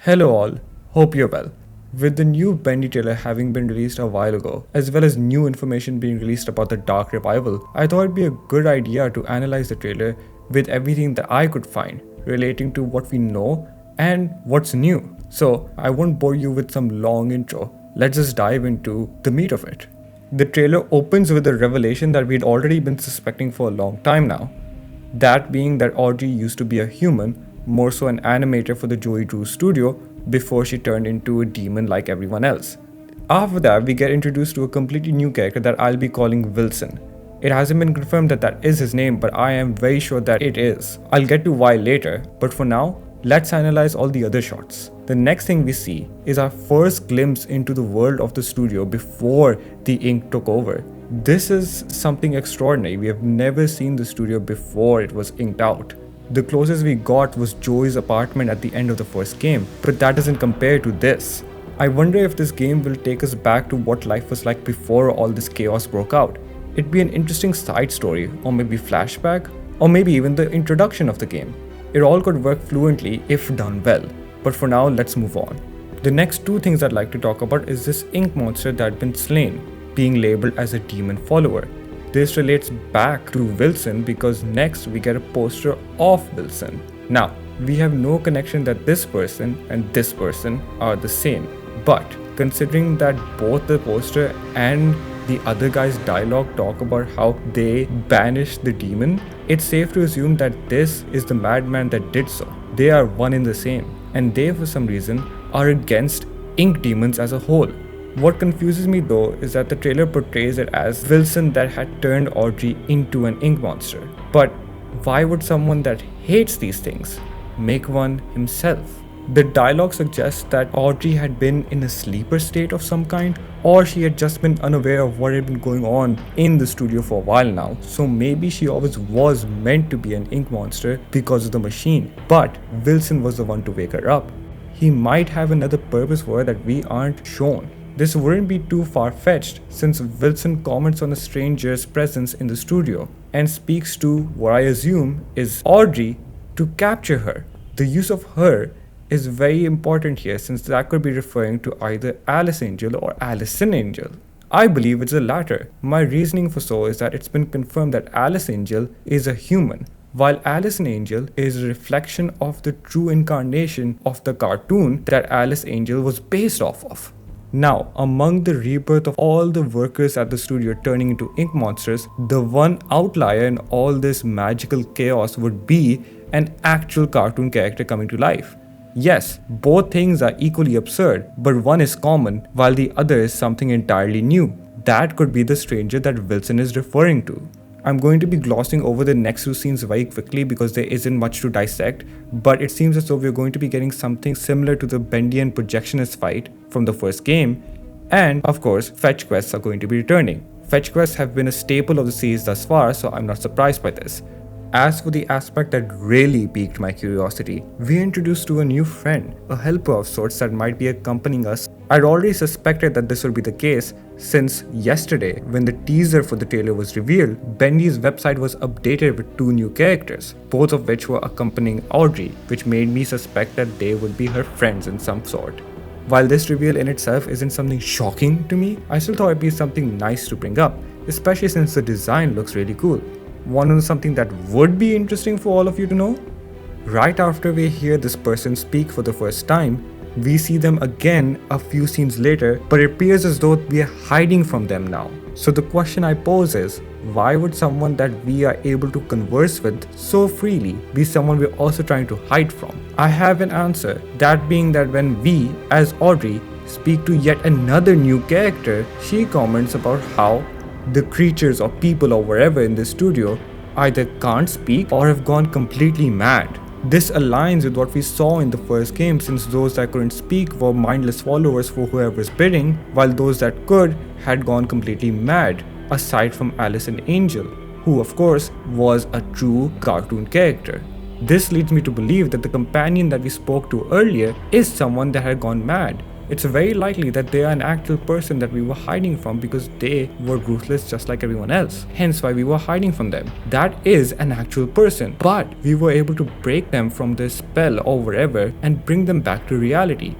Hello all, hope you're well. With the new Bendy trailer having been released a while ago, as well as new information being released about the Dark Revival, I thought it'd be a good idea to analyze the trailer with everything that I could find relating to what we know and what's new. So I won't bore you with some long intro, let's just dive into the meat of it. The trailer opens with a revelation that we'd already been suspecting for a long time now. That being that Audrey used to be a human, more so an animator for the Joey Drew studio before she turned into a demon like everyone else. After that, we get introduced to a completely new character that I'll be calling Wilson. It hasn't been confirmed that that is his name, but I am very sure that it is. I'll get to why later, but for now, let's analyze all the other shots. The next thing we see is our first glimpse into the world of the studio before the ink took over. This is something extraordinary. We have never seen the studio before it was inked out. The closest we got was Joey's apartment at the end of the first game, but that doesn't compare to this. I wonder if this game will take us back to what life was like before all this chaos broke out. It'd be an interesting side story, or maybe flashback, or maybe even the introduction of the game. It all could work fluently if done well, but for now let's move on. The next two things I'd like to talk about is this ink monster that had been slain, being labeled as a demon follower. This relates back to Wilson because next we get a poster of Wilson. Now, we have no connection that this person and this person are the same, but considering that both the poster and the other guy's dialogue talk about how they banished the demon, it's safe to assume that this is the madman that did so. They are one in the same, and they for some reason are against ink demons as a whole. What confuses me though is that the trailer portrays it as Wilson that had turned Audrey into an ink monster. But why would someone that hates these things make one himself? The dialogue suggests that Audrey had been in a sleeper state of some kind, or she had just been unaware of what had been going on in the studio for a while now. So maybe she always was meant to be an ink monster because of the machine, but Wilson was the one to wake her up. He might have another purpose for her that we aren't shown. This wouldn't be too far-fetched since Wilson comments on a stranger's presence in the studio and speaks to what I assume is Audrey to capture her. The use of her is very important here since that could be referring to either Alice Angel or Allison Angel. I believe it's the latter. My reasoning for so is that it's been confirmed that Alice Angel is a human, while Allison Angel is a reflection of the true incarnation of the cartoon that Alice Angel was based off of. Now, among the rebirth of all the workers at the studio turning into ink monsters, the one outlier in all this magical chaos would be an actual cartoon character coming to life. Yes, both things are equally absurd, but one is common while the other is something entirely new. That could be the stranger that Wilson is referring to. I'm going to be glossing over the next two scenes very quickly because there isn't much to dissect, but it seems as though we're going to be getting something similar to the Bendy and projectionist fight from the first game, and of course, fetch quests are going to be returning. Fetch quests have been a staple of the series thus far, so I'm not surprised by this. As for the aspect that really piqued my curiosity, we're introduced to a new friend, a helper of sorts that might be accompanying us. I'd already suspected that this would be the case since yesterday, when the teaser for the trailer was revealed, Bendy's website was updated with two new characters, both of which were accompanying Audrey, which made me suspect that they would be her friends in some sort. While this reveal in itself isn't something shocking to me, I still thought it'd be something nice to bring up, especially since the design looks really cool. Want to know something that would be interesting for all of you to know? Right after we hear this person speak for the first time, we see them again a few scenes later, but it appears as though we are hiding from them now. So the question I pose is, why would someone that we are able to converse with so freely be someone we're also trying to hide from? I have an answer, that being that when we, as Audrey, speak to yet another new character, she comments about how the creatures or people or wherever in the studio either can't speak or have gone completely mad. This aligns with what we saw in the first game since those that couldn't speak were mindless followers for whoever's bidding, while those that could had gone completely mad, aside from Alice and Angel, who of course was a true cartoon character. This leads me to believe that the companion that we spoke to earlier is someone that had gone mad. It's very likely that they are an actual person that we were hiding from because they were ruthless just like everyone else. Hence why we were hiding from them. That is an actual person. But we were able to break them from their spell or whatever and bring them back to reality.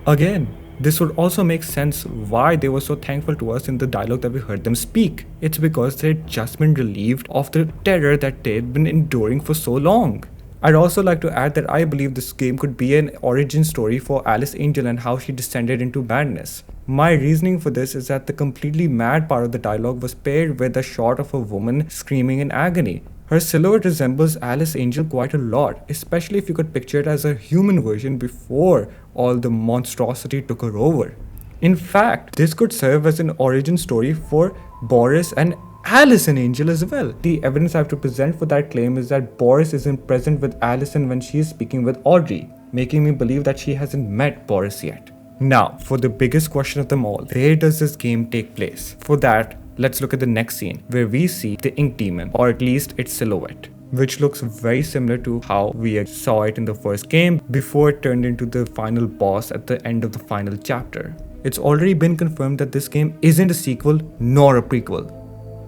Again, this would also make sense why they were so thankful to us in the dialogue that we heard them speak. It's because they had just been relieved of the terror that they had been enduring for so long. I'd also like to add that I believe this game could be an origin story for Alice Angel and how she descended into madness. My reasoning for this is that the completely mad part of the dialogue was paired with a shot of a woman screaming in agony. Her silhouette resembles Alice Angel quite a lot, especially if you could picture it as a human version before all the monstrosity took her over. In fact, this could serve as an origin story for Boris and Allison Angel as well. The evidence I have to present for that claim is that Boris isn't present with Allison when she is speaking with Audrey, making me believe that she hasn't met Boris yet. Now, for the biggest question of them all, where does this game take place? For that, let's look at the next scene, where we see the ink demon, or at least its silhouette, which looks very similar to how we saw it in the first game before it turned into the final boss at the end of the final chapter. It's already been confirmed that this game isn't a sequel nor a prequel.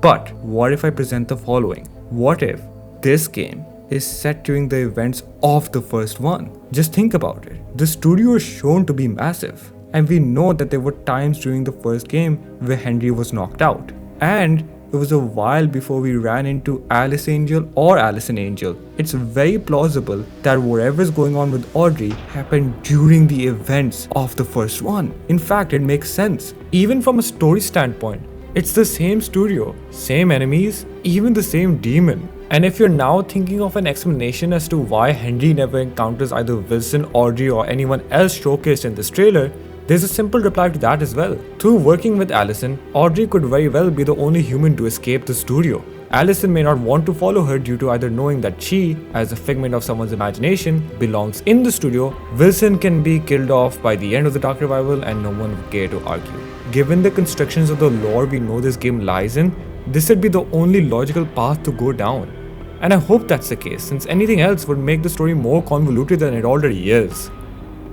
But what if I present the following? What if this game is set during the events of the first one? Just think about it. The studio is shown to be massive, and we know that there were times during the first game where Henry was knocked out. And it was a while before we ran into Alice Angel or Allison Angel. It's very plausible that whatever is going on with Audrey happened during the events of the first one. In fact, it makes sense. Even from a story standpoint, it's the same studio, same enemies, even the same demon. And if you're now thinking of an explanation as to why Henry never encounters either Wilson, Audrey, or anyone else showcased in this trailer, there's a simple reply to that as well. Through working with Allison, Audrey could very well be the only human to escape the studio. Allison may not want to follow her due to either knowing that she, as a figment of someone's imagination, belongs in the studio. Wilson can be killed off by the end of the Dark Revival and no one would care to argue. Given the constructions of the lore we know this game lies in, this would be the only logical path to go down. And I hope that's the case, since anything else would make the story more convoluted than it already is.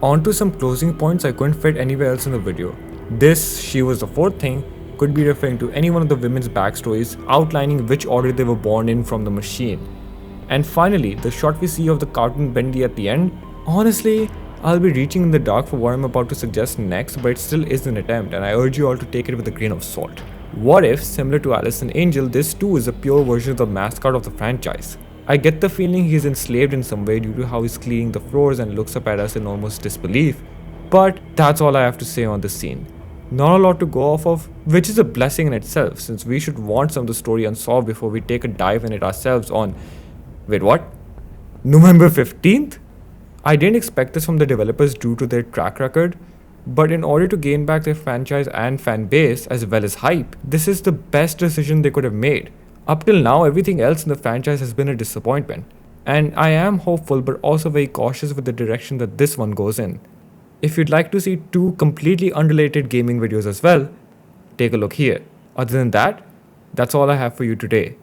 On to some closing points I couldn't fit anywhere else in the video. This "she was the fourth thing" could be referring to any one of the women's backstories, outlining which order they were born in from the machine. And finally, the shot we see of the cartoon Bendy at the end, honestly, I'll be reaching in the dark for what I'm about to suggest next, but it still is an attempt and I urge you all to take it with a grain of salt. What if, similar to Alice and Angel, this too is a pure version of the mascot of the franchise? I get the feeling he's enslaved in some way due to how he's cleaning the floors and looks up at us in almost disbelief, but that's all I have to say on this scene. Not a lot to go off of, which is a blessing in itself, since we should want some of the story unsolved before we take a dive in it ourselves on, wait, what? November 15th? I didn't expect this from the developers due to their track record, but in order to gain back their franchise and fan base as well as hype, this is the best decision they could have made. Up till now, everything else in the franchise has been a disappointment, and I am hopeful but also very cautious with the direction that this one goes in. If you'd like to see two completely unrelated gaming videos as well, take a look here. Other than that, that's all I have for you today.